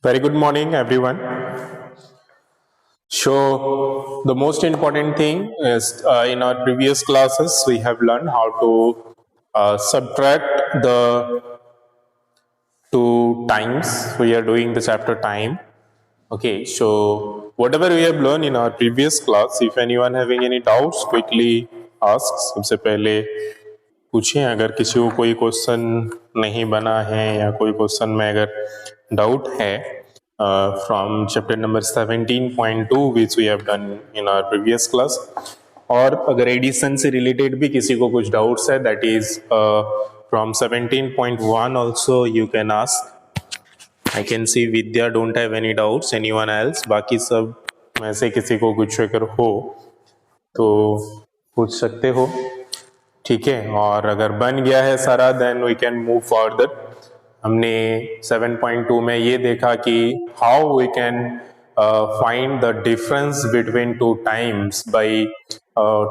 Very good morning, everyone. So, the most important thing is in our previous classes, we have learned how to subtract the two times. We are doing the chapter time. Okay, so whatever we have learned in our previous class, if anyone having any doubts, quickly ask. सबसे पहले पूछें अगर किसी को कोई question नहीं बना है या कोई क्वेश्चन में अगर डाउट है from chapter number 17.2 which we have done in our previous class, और अगर एडिशन से रिलेटेड भी किसी को कुछ डाउट्स है that is from 17.1 also you can ask. I can see Vidya don't have any doubts, anyone else? बाकी सब में से किसी को कुछ अगर हो तो पूछ सकते हो, ठीक है. और अगर बन गया है सारा then we can move further. हमने 7.2 में ये देखा कि how we can find the difference between two times by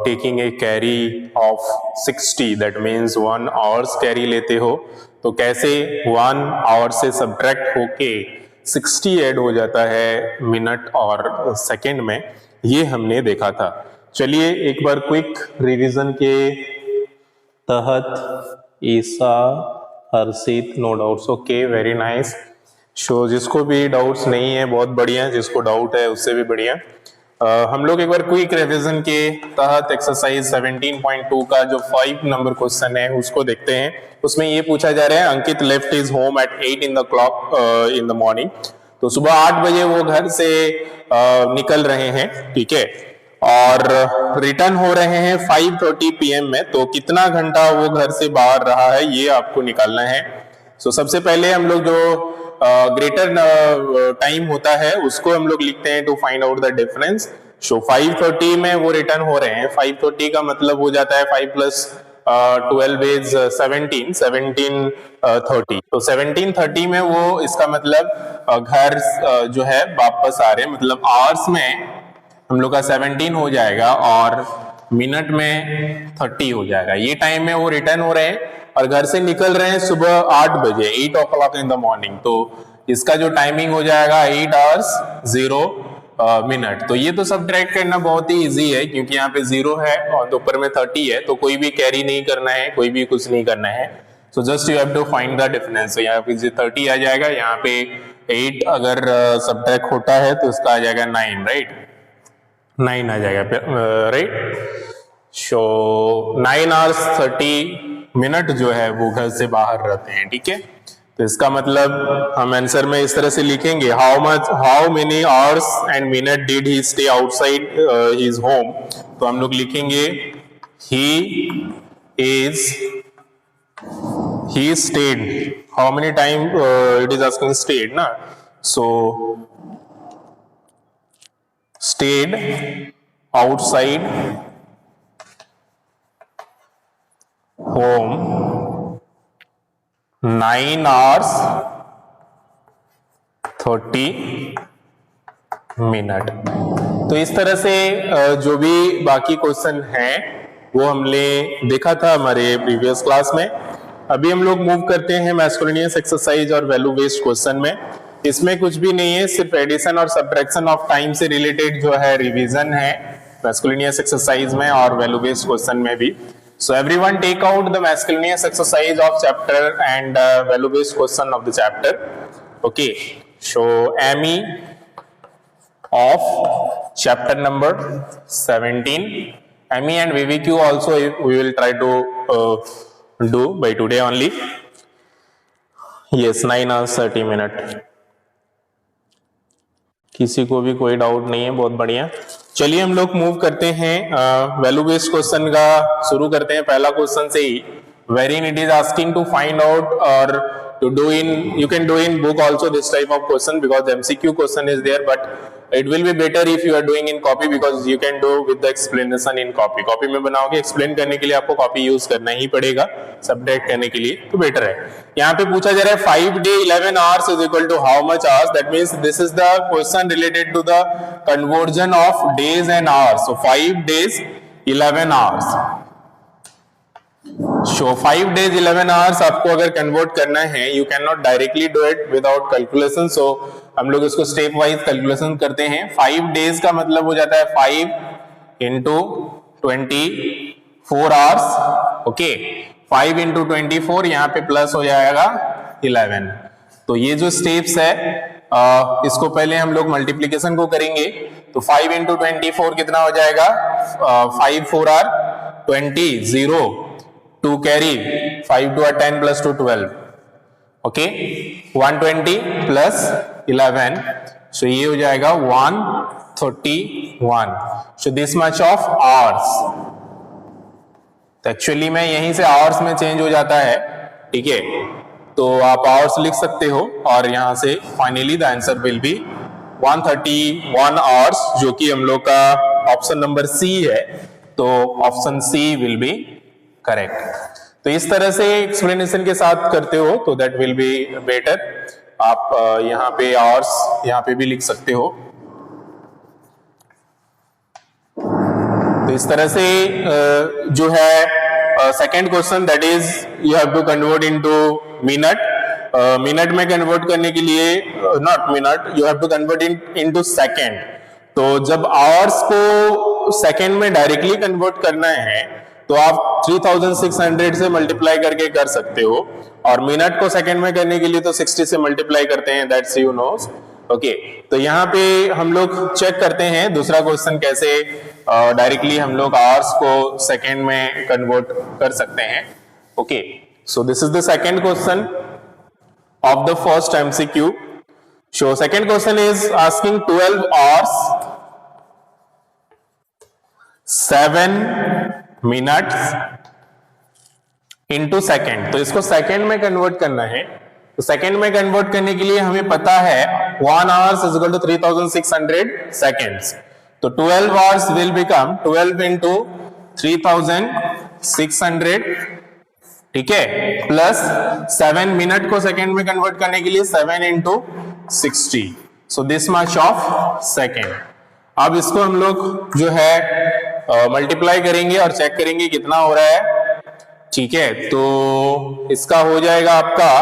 taking a carry of 60, that means 1 hours carry लेते हो तो कैसे 1 आवर से सब्ट्रैक्ट होके 60 ऐड हो जाता है मिनट और सेकेंड में. ये हमने देखा था. चलिए एक बार क्विक रिवीजन के तहत Isa, Harshit, no doubts, okay, very nice. So जिसको भी डाउट्स नहीं है बहुत बढ़िया, जिसको डाउट है उससे भी बढ़िया. हम लोग एक बार क्विक रिवीजन के तहत एक्सरसाइज 17.2 का जो 5 नंबर क्वेश्चन है उसको देखते हैं. उसमें ये पूछा जा रहा है Ankit left his home at 8 in the clock in the morning. तो सुबह 8 बजे वो घर से निकल रहे हैं, ठीक है, और रिटर्न हो रहे हैं 5:30 PM में. तो कितना घंटा वो घर से बाहर रहा है ये आपको निकालना है. सो सबसे पहले हम लोग जो ग्रेटर टाइम होता है उसको हम लोग लिखते हैं to find out the difference. So 5:30 में वो रिटर्न हो रहे हैं. 5:30 का मतलब हो जाता है 5 + 12 इज 17:30. तो 17:30 में वो, इसका मतलब घर जो है वापस आ रहे हैं, मतलब आवर्स में हम लोग का 17 हो जाएगा और मिनट में 30 हो जाएगा. ये टाइम में वो रिटर्न हो रहे हैं और घर से निकल रहे हैं सुबह 8 बजे, 8 o'clock इन द मॉर्निंग. तो इसका जो टाइमिंग हो जाएगा 8 hours 0 मिनट. तो ये तो सब्ट्रैक्ट करना बहुत ही इजी है क्योंकि यहाँ पे 0 है और ऊपर में 30 है, तो कोई भी कैरी नहीं करना है, कोई भी कुछ नहीं करना है. So just you have to find the difference. तो यहाँ पे 30 आ जाएगा, यहाँ पे 8 अगर सब्ट्रैक्ट होता है तो इसका आ जाएगा 9, राइट? 9 आ जाएगा, राइट? सो 9 hours 30 मिनट जो है वो घर से बाहर रहते हैं, ठीक है. तो इसका मतलब हम आंसर में इस तरह से लिखेंगे how many hours and minute did he stay outside his home. तो हम लोग लिखेंगे he stayed. How many time it is asking stayed ना. So stayed outside home 9 hours 30 minute. तो इस तरह से जो भी बाकी क्वेश्चन हैं वो हमने देखा था हमारे प्रीवियस क्लास में. अभी हम लोग मूव करते हैं मैस्कुलिनियस एक्सरसाइज और वैल्यू बेस्ड क्वेश्चन में. इसमें कुछ भी नहीं है, सिर्फ एडिशन और सब्ट्रैक्शन ऑफ टाइम से रिलेटेड जो है रिवीजन है मैस्कुलिनियस एक्सरसाइज में और वैल्यू बेस्ड क्वेश्चन में भी. So everyone take out the miscellaneous exercise of chapter and value based question of the chapter. Okay, so ME of chapter number 17, ME and VVQ also we will try to do by today only. Yes, 9 hours 30 minutes. किसी को भी कोई doubt नहीं है, बहुत बढ़िया. चलिए हम लोग मूव करते हैं वैल्यू बेस्ड क्वेश्चन का, शुरू करते हैं पहला क्वेश्चन से ही. wherein it is asking to find out or to do in, you can do in book also this type of question because MCQ question is there, but it will be better if you are doing in copy because you can do with the explanation in copy. copy में बनाओगे, explain करने के लिए आपको copy use करना ही पड़ेगा subtract करने के लिए, तो बेटर है. यहाँ पे पूछा जा रहा है 5 day 11 hours is equal to how much hours. That means this is the question related to the conversion of days and hours. So 5 days 11 hours. So 5 days 11 hours आपको अगर कन्वर्ट करना है, you cannot directly do it without calculation. So हम लोग इसको step wise calculation करते हैं। 5 days का मतलब हो जाता है 5 इंटू 24 आवर्स, ओके। 5 इंटू 24, यहाँ पे प्लस हो जाएगा 11। तो ये जो स्टेप्स है इसको पहले हम लोग मल्टीप्लीकेशन को करेंगे। तो 5 इंटू 24 कितना हो जाएगा, 5 4 आर 20, 0 2 कैरी, 5 2 are 10 plus 2 12, okay. 120 plus 11, so ये हो जाएगा 131। So this much of hours. तो एक्चुअली में यहीं से आवर्स में चेंज हो जाता है, ठीक है। तो आप आवर्स लिख सकते हो और यहां से finally the answer will be 131 hours, जो कि हम लोग का ऑप्शन नंबर सी है। तो option C will be correct. तो इस तरह से एक्सप्लेनेशन के साथ करते हो तो दैट विल बी बेटर। आप यहाँ पे आवर्स यहाँ पे भी लिख सकते हो। तो इस तरह से जो है second question, that is you have to convert into minute. Minute में कन्वर्ट करने के लिए, not minute, you have to convert into second. तो जब आवर्स को सेकेंड में डायरेक्टली कन्वर्ट करना है तो आप 3600 से मल्टीप्लाई करके कर सकते हो, और मिनट को सेकेंड में करने के लिए तो 60 से मल्टीप्लाई करते हैं, दैट्स यू नोस, ओके। तो यहाँ पे हम लोग चेक करते हैं दूसरा क्वेश्चन कैसे डायरेक्टली हम लोग आवर्स को सेकेंड में कन्वर्ट कर सकते हैं, okay. So this is the second question of the first MCQ. So second question is asking 12 hours 7 minutes into second। तो इसको सेकेंड में कन्वर्ट करना है। तो सेकेंड में कन्वर्ट करने के लिए हमें पता है 1 hours is equal to 3600 seconds। तो 12 hours will become 12 into 3600, ठीक है, प्लस 7 मिनट को सेकेंड में कन्वर्ट करने के लिए 7 into 60। So this much of second. अब इसको हम लोग जो है मल्टीप्लाई करेंगे और चेक करेंगे कितना हो रहा है, ठीक है। तो इसका हो जाएगा आपका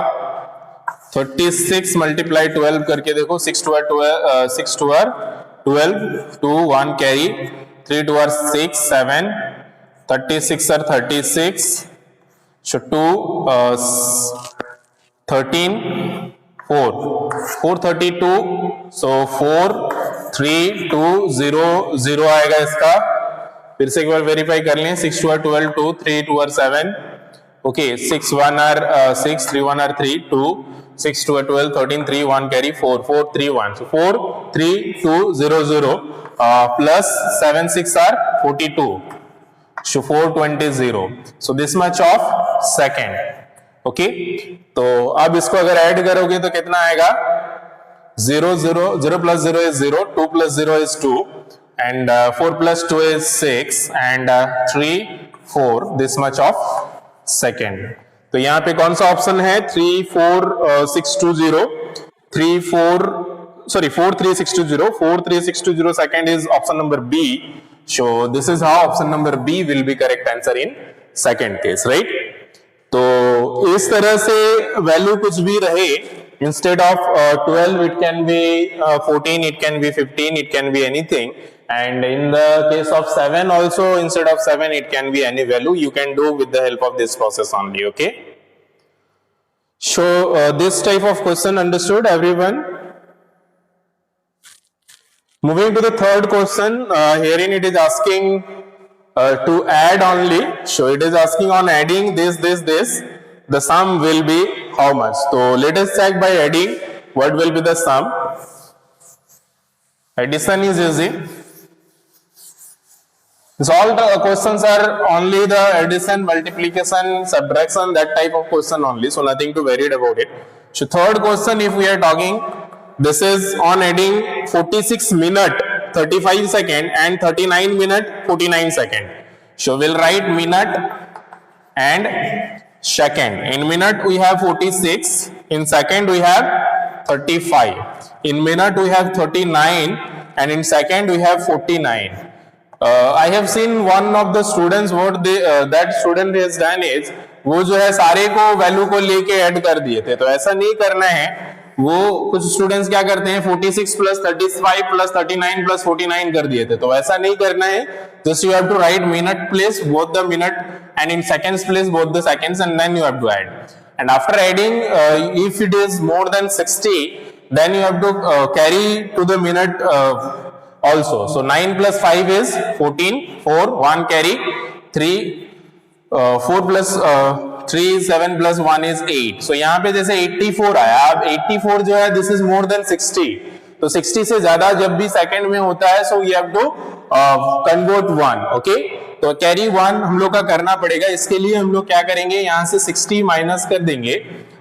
36 मल्टीप्लाई 12 करके देखो, 6 2 12, 2 1 कैरी, 3 2 6 7, 36 are 36, so 2 13 4 432, so 4 3 2 0 0 आएगा इसका। फिर से एक बार वेरीफाई कर लें, 6 2 12 2, 3 2 7, okay, 6 1 are 6, 3 1 are 3 2, 6 2 12 13, 3 1 carry, 4 4 3 1, so 4 3 2 0 0 plus 7 6 are 42, so 420, so this much of second, okay. तो अब इसको अगर ऐड करोगे तो कितना आएगा, 0 0 0 plus 0 is 0, 2 plus 0 is 2, and 4 plus 2 is 6, and 3 4, this much of second। तो यहाँ पे कौन सा ऑप्शन है, 3 4 6 2 0, 3 4 sorry 4 3 6 2 0, 4 3 6 2 0 second is option number B, so this is how option number B will be correct answer in second case, right। तो इस तरह से वैल्यू कुछ भी रहे, instead of 12 it can be 14, it can be 15, it can be anything, and in the case of 7 also, instead of 7 it can be any value, you can do with the help of this process only, okay। So this type of question understood everyone? Moving to the third question, herein it is asking to add only, so it is asking on adding this, the sum will be how much। So let us check by adding what will be the sum। Addition is easy, so all the questions are only the addition, multiplication, subtraction, that type of question only, so nothing to worry about it। So third question, if we are talking, this is on adding 46 minute 35 second and 39 minute 49 second, so we'll write minute and second। In minute we have 46, in second we have 35, in minute we have 39, and in second we have 49। I have seen one of the students, what they that student has done is, वो जो है सारे को value को लेके add कर दिए थे। तो ऐसा नहीं करना है, वो कुछ स्टूडेंट्स क्या करते हैं 46 प्लस 35 प्लस 39 प्लस 49 कर दिए थे, तो ऐसा नहीं करना है. Just you have to write minute place both the minute and in seconds place both the seconds, and then you have to add. And after adding, if it is more than 60, then you have to carry to the minute also. So 9 plus 5 is 14, 4 1 carry, 3 4 plus 3 7 plus 1 is 8. So यहाँ पे जैसे 84 आया, अब 84 जो है this is more than 60. तो 60 से ज्यादा जब भी सेकंड में होता है, so you have to convert 1. okay, तो कैरी 1 हम लोग का करना पड़ेगा. इसके लिए हम लोग क्या करेंगे, यहां से 60 माइनस कर देंगे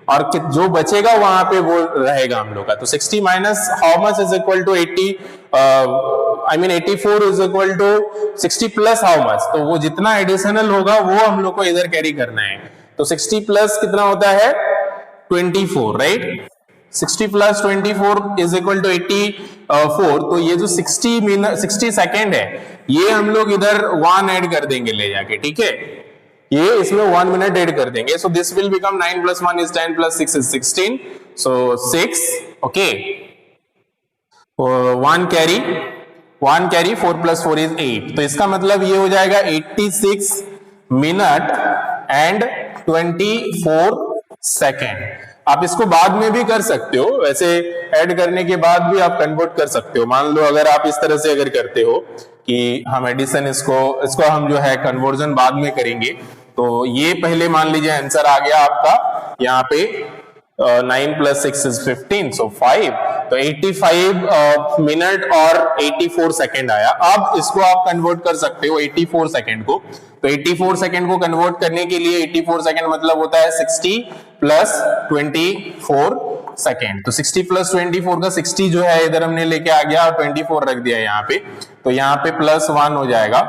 और जो बचेगा वहां पे वो रहेगा हम लोग का. तो 60 minus how much is equal to 80, I mean 84 is equal to 60 plus how much. तो वो जितना एडिशनल होगा वो हम लोग को इधर कैरी करना है. तो 60 प्लस कितना होता है 24, right. 60 plus 24 is equal to 84. तो ये जो 60 सेकेंड है, ये हम लोग इधर 1 ऐड कर देंगे ले जाके, ठीक है. ये इसमें 1 मिनट ऐड कर देंगे. So this will become 9 plus 1 is 10 plus 6 is 16. So 6, okay. 1 carry 4 plus 4 is 8. तो इसका मतलब ये हो जाएगा 86 मिनट एंड 24 सेकेंड. आप इसको बाद में भी कर सकते हो, वैसे ऐड करने के बाद भी आप कन्वर्ट कर सकते हो. मान लो अगर आप इस तरह से अगर करते हो कि हम एडिशन इसको हम जो है कन्वर्जन बाद में करेंगे, तो ये पहले मान लीजिए आंसर आ गया आपका यहाँ पे 9 प्लस 6 इज 15, सो 5. तो 85 मिनट और 84 सेकेंड आया. अब इसको आप कन्वर्ट कर सकते हो 84 सेकेंड को. तो 84 सेकेंड को कन्वर्ट करने के लिए 84 सेकेंड मतलब होता है 60 प्लस 24 सेकेंड. तो 60 प्लस 24 का 60 जो है इधर हमने लेके आ गया और 24 रख दिया यहाँ पे. तो यहाँ पे प्लस 1 हो जाएगा,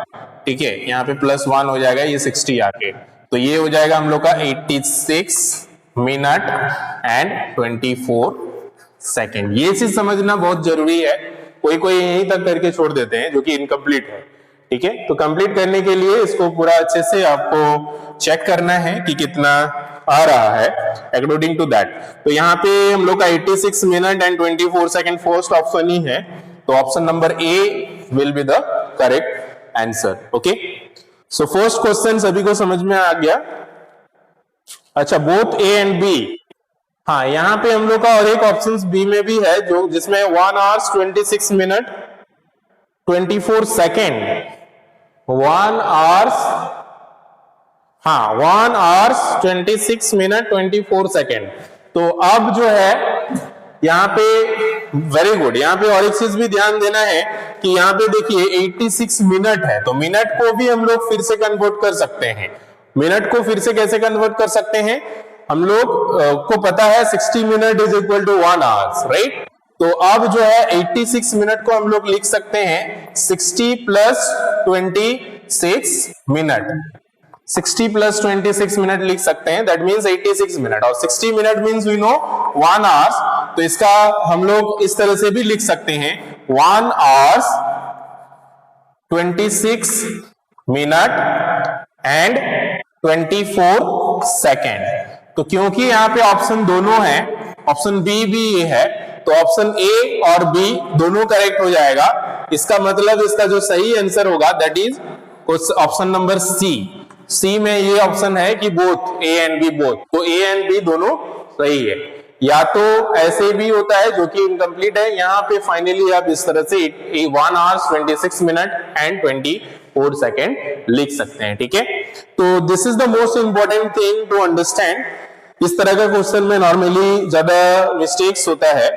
ठीक है. यहाँ पे प्लस 1 हो जाएगा ये 60 आके. तो ये हो जाएगा हम लोग का 86 मिनट एंड 24 सेकेंड. ये चीज समझना बहुत जरूरी है. कोई यहीं तक करके छोड़ देते हैं जो कि इनकम्प्लीट है, ठीक है. तो कंप्लीट करने के लिए इसको पूरा अच्छे से आपको चेक करना है कि कितना आ रहा है अकॉर्डिंग टू दैट. तो यहाँ पे हम लोग का 86 minute and 24 second first option ही है. तो option number A will be the correct answer. Okay, so first question सभी को समझ में आ गया. अच्छा, बोथ ए एंड बी. हाँ, यहाँ पे हम लोग का और एक ऑप्शन बी में भी है जो जिसमें 1 आवर्स 26 मिनट 24 सेकेंड 1 आवर्स, हाँ 1 आवर्स 26 मिनट 24 सेकेंड. तो अब जो है यहाँ पे वेरी गुड, यहाँ पे और एक चीज भी ध्यान देना है कि यहाँ पे देखिए 86 मिनट है. तो मिनट को भी हम लोग फिर से कन्वर्ट कर सकते हैं. मिनट को फिर से कैसे कन्वर्ट कर सकते हैं, हम लोग को पता है 60 minute is equal to 1 hours, right. तो अब जो है 86 मिनट को हम लोग लिख सकते हैं 60 प्लस 26 मिनट. 60 प्लस 26 मिनट लिख सकते हैं, दैट मींस 86 मिनट. और 60 minute means we know 1 hours. तो इसका हम लोग इस तरह से भी लिख सकते हैं 1 आवर्स 26 मिनट एंड 24 सेकेंड. तो क्योंकि यहाँ पे ऑप्शन दोनों है, ऑप्शन बी भी ये है, तो ऑप्शन ए और बी दोनों करेक्ट हो जाएगा. इसका मतलब इसका जो सही आंसर होगा that is option number C. C में ये ऑप्शन है कि both A and B both. तो ए एंड बी दोनों सही है. या तो ऐसे भी होता है जो कि इनकम्प्लीट है. यहाँ पे फाइनली आप इस तरह से 1 आवर्स 26 मिनट एंड 24 सेकेंड लिख सकते हैं, ठीक है. तो this is the most important thing to understand. इस तरह का क्वेश्चन में नॉर्मली ज्यादा मिस्टेक्स होता है.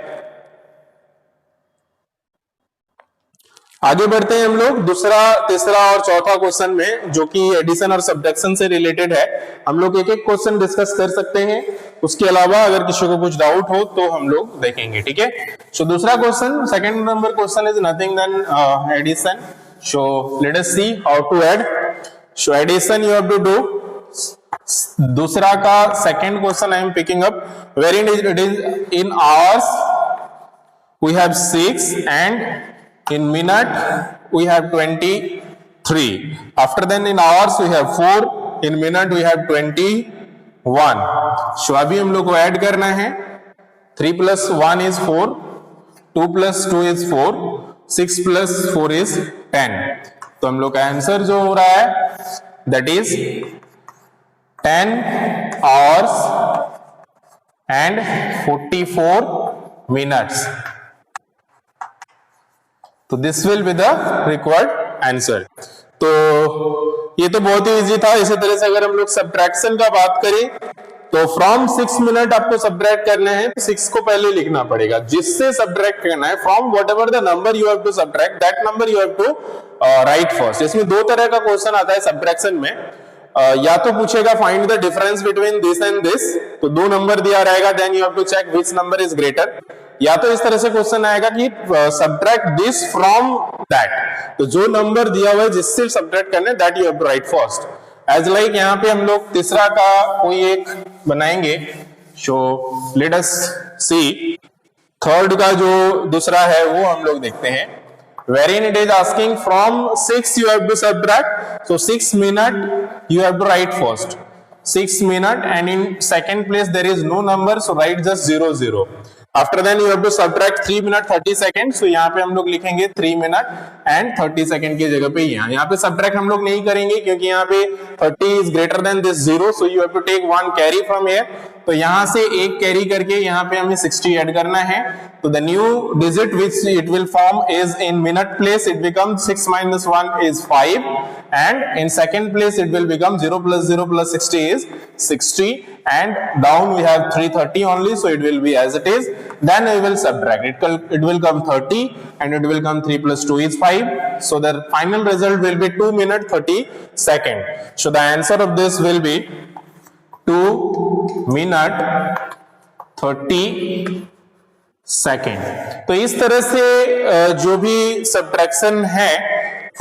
आगे बढ़ते हैं हम लोग दूसरा, तीसरा और चौथा क्वेश्चन में, जो कि एडिशन और सब्ट्रैक्शन से रिलेटेड है. हम लोग एक एक क्वेश्चन डिस्कस कर सकते हैं. उसके अलावा अगर किसी को कुछ डाउट हो तो हम लोग देखेंगे, ठीक है. सो दूसरा question, second number question is nothing than addition. So let us see how to add. So addition you have to do. दूसरा का second question I am picking up, where it is in hours we have 6 and in minute we have 23. After then in hours we have 4, in minute we have 21. So अभी हम लोग को add करना है 3 plus 1 is 4, 2 plus 2 is 4, 6 plus 4 is 10. तो हम लोग का आंसर जो हो रहा है that is 10 hours and 44 minutes. तो this will be the required answer. तो ये तो बहुत ही इजी था. इसी तरह से अगर हम लोग सब्ट्रैक्शन का बात करें तो फ्रॉम 6 मिनट आपको सब्ट्रैक्ट करना है तो 6 को पहले लिखना पड़ेगा. जिससे सब्ट्रैक्ट करना है from whatever the number you have to subtract that number you have to write first. इसमें दो तरह का क्वेश्चन आता है सब्ट्रैक्शन में. या तो पूछेगा find the difference between this and this, तो दो नंबर दिया रहेगा then you have to check which number is greater. या तो इस तरह से क्वेश्चन आएगा कि सब्ट्रैक्ट दिस फ्रॉम दैट, तो जो नंबर दिया हुआ है जिससे सब्ट्रैक्ट करना है that you have to write first. As like यहाँ पे हम लोग तीसरा का कोई एक बनाएंगे. सो लेट अस सी थर्ड का जो दूसरा है वो हम लोग देखते हैं. wherein it is asking from 6 you have to subtract, so 6 minute you have to write first 6 minute and in second place there is no number, so write just 0 0. After then you have to subtract 3 minute 30 seconds, so यहाँ पे हम लोग लिखेंगे 3 minute and 30 second की जगह पे यहाँ पे subtract हम लोग नहीं करेंगे क्योंकि यहाँ पे 30 is greater than this 0, so you have to take one carry from here. तो यहां से एक कैरी करके यहाँ पे हमें 60 ऐड करना है. तो the new digit which it will form is in minute place it become 6 minus 1 is 5 and in second place it will become 0 plus 0 plus 60 is 60 and down we have 330 only, so it will be as it is. Then we will subtract it will come 30 and it will come 3 plus 2 is 5, so the final result will be 2 minute 30 second. So the answer of this will be 2 minute 30 second. तो इस तरह से जो भी subtraction है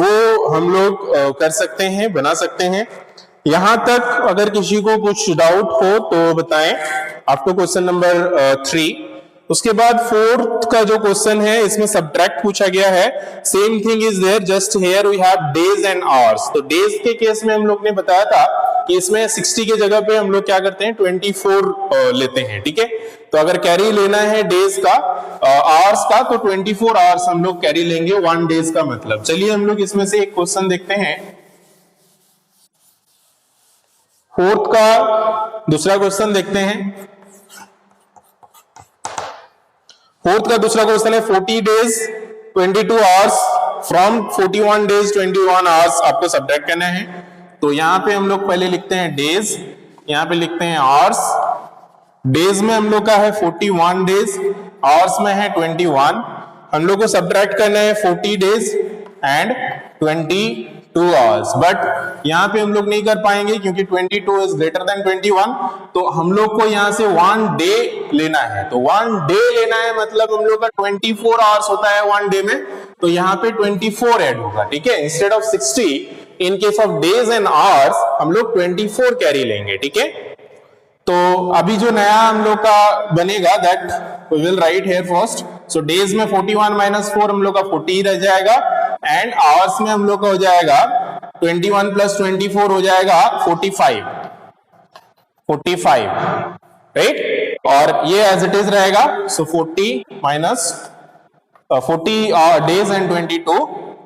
वो हम लोग कर सकते हैं, बना सकते हैं. यहां तक अगर किसी को कुछ डाउट हो तो बताएं. आपको क्वेश्चन नंबर 3. उसके बाद फोर्थ का जो क्वेश्चन है इसमें सब्ट्रैक्ट पूछा गया है. Same thing is there, just here we have days and hours. तो डेज के केस में हम लोग ने बताया था कि इसमें 60 की जगह पे हम लोग क्या करते हैं 24 लेते हैं. ठीक है, तो अगर कैरी लेना है डेज का आवर्स का तो 24 आवर्स हम लोग कैरी लेंगे 1 डेज का मतलब. चलिए हम लोग इसमें से एक क्वेश्चन देखते हैं. फोर्थ का दूसरा क्वेश्चन देखते हैं. फोर्थ का दूसरा क्वेश्चन है 40 days 22 hours from 41 days 21 hours आपको सब्ट्रैक्ट करना है. तो यहां पे हम लोग पहले लिखते हैं डेज, यहां पे लिखते हैं आवर्स. डेज में हम लोग का है 41 डेज, आवर्स में है 21. हम लोग को सब्ट्रैक्ट करना है 40 डेज एंड 22 आवर्स. बट यहां पे हम लोग नहीं कर पाएंगे क्योंकि 22 इज ग्रेटर देन 21, तो हम लोग को यहां से 1 डे लेना है. तो 1 डे लेना है मतलब हम लोग का 24 आवर्स होता है 1 डे में, तो यहां पे 24 ऐड होगा. ठीक है, instead of 60 in case of days and hours हम लोग 24 कैरी लेंगे. ठीक है, तो अभी जो नया हम लोग का बनेगा that we will write here first. So days में 41 माइनस 4 हम लोग का 40 रह जाएगा एंड आवर्स में हम लोग का हो जाएगा 21 प्लस 24 हो जाएगा 45 राइट, और ये एज इट इज रहेगा. सो 40 माइनस 40 डेज एंड 22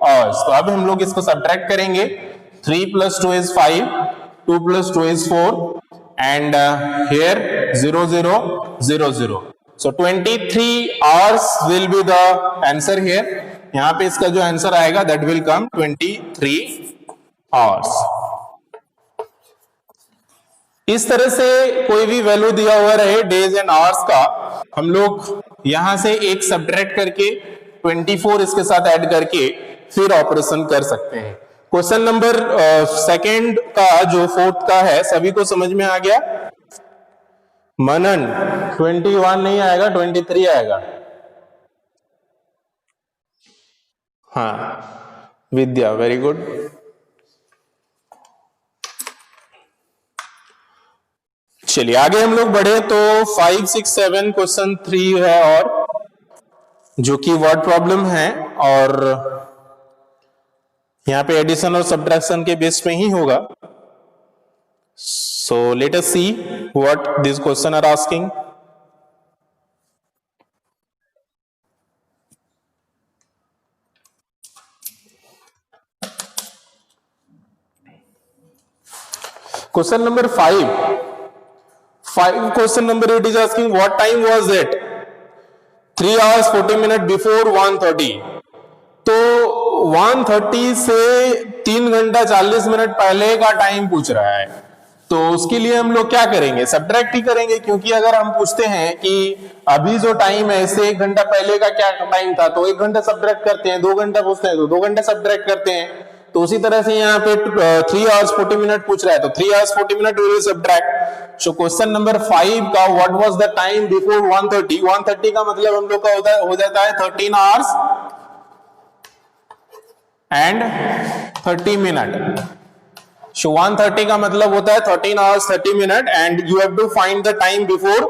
आवर्स. तो अब हम लोग इसको सब्ट्रैक्ट करेंगे. 3 plus 2 is 5, 2 plus 2 is 4 and here 0 0 0 0. So 23 hours will be the answer here. यहाँ पे इसका जो आंसर आएगा that will come 23 hours. इस तरह से कोई भी वैल्यू दिया हुआ रहे डेज एंड आवर्स का, हम लोग यहां से एक सब्ट्रैक्ट करके 24 इसके साथ ऐड करके फिर ऑपरेशन कर सकते हैं. क्वेश्चन नंबर सेकंड का जो फोर्थ का है सभी को समझ में आ गया. मनन 21 नहीं आएगा 23 आएगा. हाँ विद्या वेरी गुड. चलिए आगे हम लोग बढ़े तो 5 6 7 क्वेश्चन 3 है और जो कि वर्ड प्रॉब्लम है और यहाँ पे एडिशन और सब्ट्रैक्शन के बेस में ही होगा. So let us see what this question are asking. Question number 5 question number 8 is asking what time was it? 3 hours 40 minutes before 1:30. तो 1:30 से 3 घंटा 40 मिनट पहले का टाइम पूछ रहा है, तो उसके लिए हम लोग क्या करेंगे, सब्ट्रैक्ट ही करेंगे, क्योंकि अगर हम पूछते हैं कि अभी जो टाइम है इससे 1 घंटा पहले का क्या टाइम था, तो 1 घंटा सब्ट्रैक्ट करते हैं, 2 घंटा पूछते हैं तो 2 घंटा सब्ट्रैक्ट करते हैं। तो उसी तरह से यहाँ पे 3 hours 40 minutes पूछ रहा है, तो 3 hours 40 minutes we will subtract. So question number 5 का what was the time before 1:30? 1:30 का मतलब हम लोग का हो जाता है 13 hours and 30 minutes. So 1:30 का मतलब होता है 13 hours 30 minutes and you have to find the time before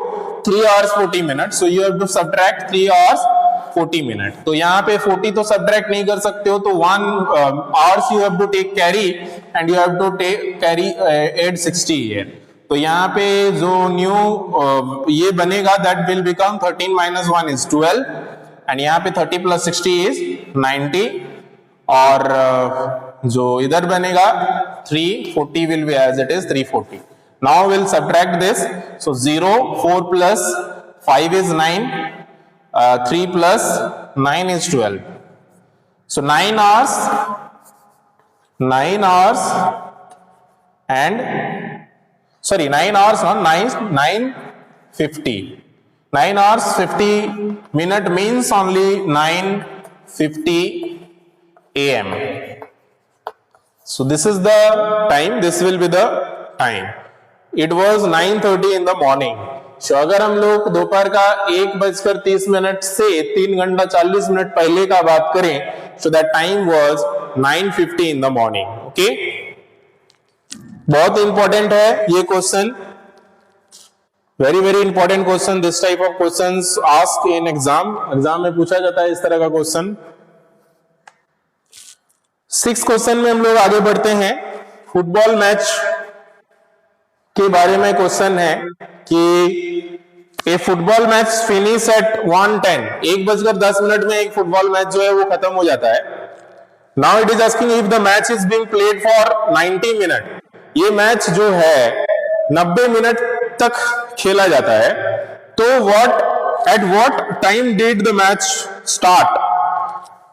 3 hours 40 minutes. So you have to subtract 3 hours 40 minutes. तो यहाँ पे 40 तो सब्ट्रैक्ट नहीं कर सकते हो, तो 1 hours you have to take carry and you have to take carry add 60 here. तो यहाँ पे जो न्यू ये बनेगा that will become 13 minus 1 is 12 and यहाँ पे 30 plus 60 is 90 और जो इधर बनेगा 340 will be as it is 340. Now we'll subtract this. So 0 4 plus 5 is 9. 3 plus 9 is 12. So 9 hours and 9 hours not 9:50. 9 hours 50 minute means only 9:50 AM. So this is the time, this will be the time. It was 9:30 in the morning. So अगर हम लोग दोपहर का 1:30 से 3 घंटा 40 minute पहले का बात करें, so that time was 9:50 in the morning. Okay? बहुत इंपॉर्टेंट है ये question, very very important question. This type of questions asked in exam में पूछा जाता है इस तरह का क्वेश्चन. 6 क्वेश्चन में हम लोग आगे बढ़ते हैं. फुटबॉल मैच के बारे में क्वेश्चन है कि ए फुटबॉल मैच फिनिश एट 1:10. 1:10 में एक फुटबॉल मैच जो है वो खत्म हो जाता है. Now it is asking if the match is being played for 90 minute. ये मैच जो है 90 मिनट तक खेला जाता है, तो at what time did the match start.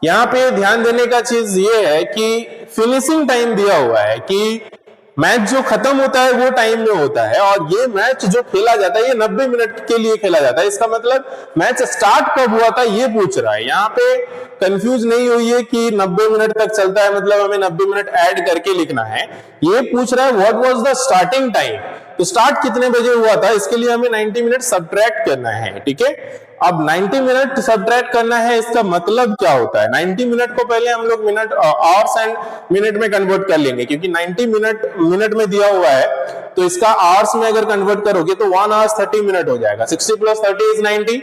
यहां पे ध्यान देने का चीज ये है कि फिनिशिंग टाइम दिया हुआ है कि मैच जो खत्म होता है वो टाइम में होता है, और ये मैच जो खेला जाता है ये 90 मिनट के लिए खेला जाता है. इसका मतलब मैच स्टार्ट कब हुआ था ये पूछ रहा है. यहाँ पे कंफ्यूज नहीं हुई है कि 90 मिनट तक चलता है मतलब हमें 90 मिनट ऐड करके लिखना है. ये पूछ रहा है what was the starting time. तो स्टार्ट कितने बजे हुआ था, इसके लिए हमें 90 मिनट सब्ट्रैक्ट करना है. ठीक है, अब 90 मिनट सब्ट्रैक्ट करना है, इसका मतलब क्या होता है. 90 मिनट को पहले हम लोग मिनट आवर्स एंड मिनट में कन्वर्ट कर लेंगे, क्योंकि 90 मिनट में दिया हुआ है, तो इसका आवर्स में अगर कन्वर्ट करोगे तो 1 hour 30 मिनट हो जाएगा. 60 plus 30 is 90.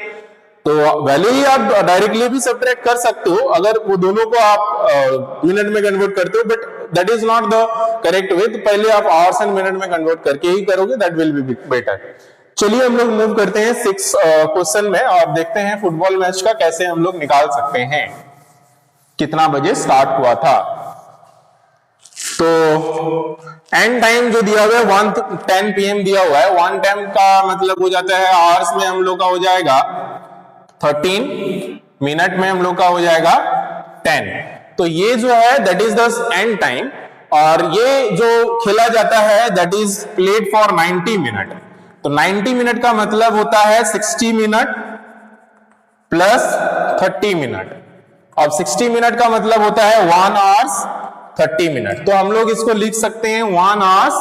तो वैल्यू ही आप डायरेक्टली भी सब्ट्रैक्ट कर सकते हो अगर वो दोनों को आप मिनट में कन्वर्ट करते हो, but that is not the correct way. तो पहले आप आवर्स एंड मिनट में कन्वर्ट करके ही करोगे, दैट विल बी बेटर. चलिए हम लोग मूव करते हैं 6 क्वेश्चन में और देखते हैं फुटबॉल मैच का कैसे हम लोग निकाल सकते हैं, कितना बजे स्टार्ट हुआ था. तो एंड टाइम जो दिया हुआ है 1:10 PM दिया हुआ है. 1:10 का मतलब हो जाता है आवर्स में हम लोग का हो जाएगा 13, मिनट में हम लोग का हो जाएगा 10. तो ये जो है that is the end time, और ये जो खेला जाता है that is played for 90 minute. तो 90 मिनट का मतलब होता है 60 मिनट प्लस 30 मिनट. अब 60 मिनट का मतलब होता है 1 hours 30 मिनट. तो हम लोग इसको लिख सकते हैं 1 hours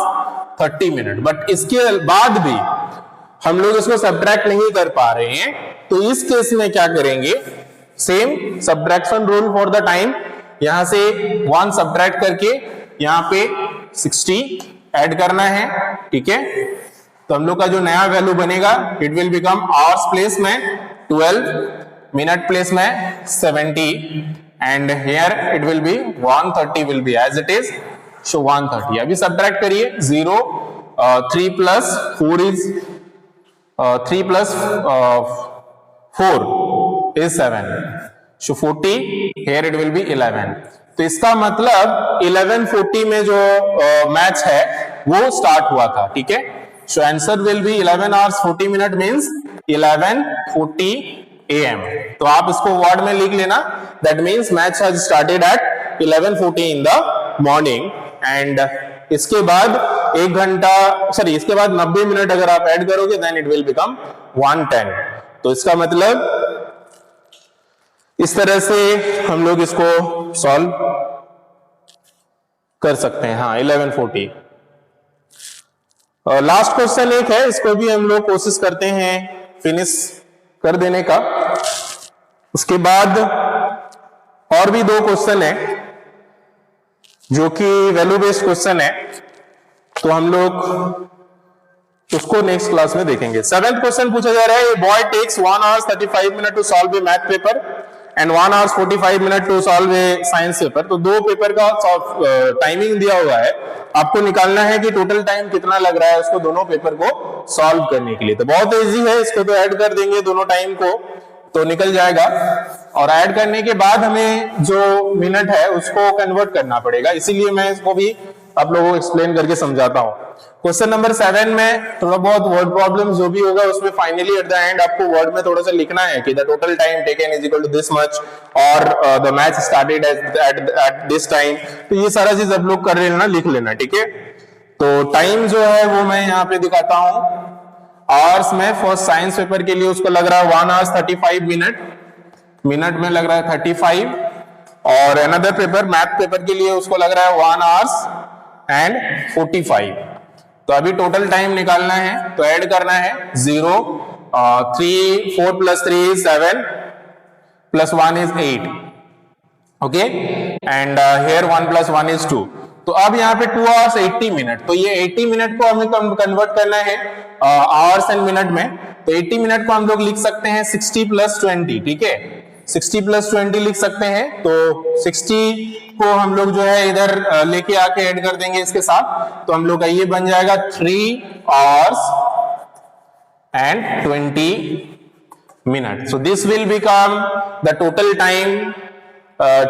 30 मिनट. बट इसके बाद भी हम लोग इसको सब्ट्रैक्ट नहीं कर पा रहे हैं, तो इस केस में क्या करेंगे, same subtraction rule for the time. यहां से 1 सब्ट्रैक्ट करके यहाँ पे 60 ऐड करना है. ठीक है, तो हम लोग का जो नया वैल्यू बनेगा it will become hours place में 12, मिनट प्लेस में 70, and here it will be 130 will be as it is. So 130. अभी सब्ट्रैक्ट करिए. 0 3 plus 4 is 3 plus 4 is 7. So 40, here it will be 11. तो इसका मतलब 11:40 में जो मैच है वो स्टार्ट हुआ था, ठीक है। So answer will be 11 hours 40 minute means 11:40 AM। तो आप इसको वर्ड में लिख लेना, that means match has started at 11:40 in the morning and इसके बाद इसके बाद 90 मिनट अगर आप ऐड करोगे देन इट विल बिकम 110। तो इसका मतलब इस तरह से हम लोग इसको सॉल्व कर सकते हैं। हाँ 11:40। लास्ट क्वेश्चन एक है, इसको भी हम लोग कोशिश करते हैं फिनिश कर देने का। उसके बाद और भी 2 क्वेश्चन है जो कि वैल्यू बेस्ड क्वेश्चन है, तो हम लोग उसको नेक्स्ट क्लास में देखेंगे। 7th क्वेश्चन पूछा जा रहा है, boy takes 1 hour 35 minute to solve a math paper and 1 hour 45 minute to solve a science paper. तो 2 पेपर का टाइमिंग दिया हुआ है, आपको निकालना है कि टोटल टाइम कितना लग रहा है उसको दोनों पेपर को सॉल्व करने के लिए। तो बहुत इजी है, इसको तो ऐड कर देंगे दोनों टाइम को तो निकल जाएगा, और ऐड करने के बाद हमें जो मिनट है उसको कन्वर्ट करना पड़ेगा, इसीलिए मैं इसको भी आप लोगों को एक्सप्लेन करके समझाता हूं। क्वेश्चन नंबर 7 में थोड़ा बहुत वर्ड प्रॉब्लम जो भी होगा उसमें फाइनली एट द एंड आपको वर्ड में थोड़ा सा लिखना है कि the total time taken is equal to this much और the match started at this time. तो ये सारा चीज आप लोग कर लेना, लिख लेना, ठीक है। तो टाइम जो है वो मैं यहाँ पे दिखाता हूं। आवर्स में फर्स्ट साइंस पेपर के लिए उसको लग रहा है 1 hour 35 minute, मिनट में लग रहा है 35, और अनदर पेपर मैथ पेपर के लिए उसको लग रहा है 1 hours and 45। तो अभी टोटल टाइम निकालना है, तो ऐड करना है 0, 3 4 plus 3 is 7 plus 1 is 8, okay, and here 1 plus 1 is 2। तो अब यहाँ पे 2 hours 80 minute, तो ये 80 मिनट को हमें कन्वर्ट करना है आवर्स एंड मिनट में। तो 80 मिनट को हम लोग लिख सकते हैं 60 plus 20, ठीक है, 60 plus 20 लिख सकते हैं। तो 60 को हम लोग जो है इधर लेके आके ऐड कर देंगे इसके साथ, तो हम लोग का ये बन जाएगा 3 hours and 20 minutes। So this will become the total time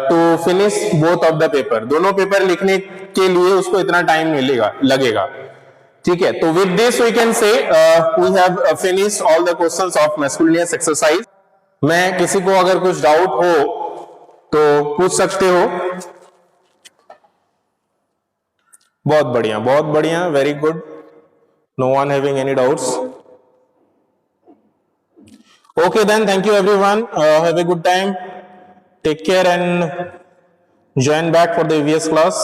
to finish both of the paper। दोनों पेपर लिखने के लिए उसको इतना टाइम लगेगा, ठीक है। तो with this we can say we have finished all the questions of miscellaneous exercise। मैं किसी को अगर कुछ डाउट हो तो पूछ सकते हो। बहुत बढ़िया, very good, no one having any doubts. Okay then, thank you everyone, have a good time, take care and join back for the EVS class।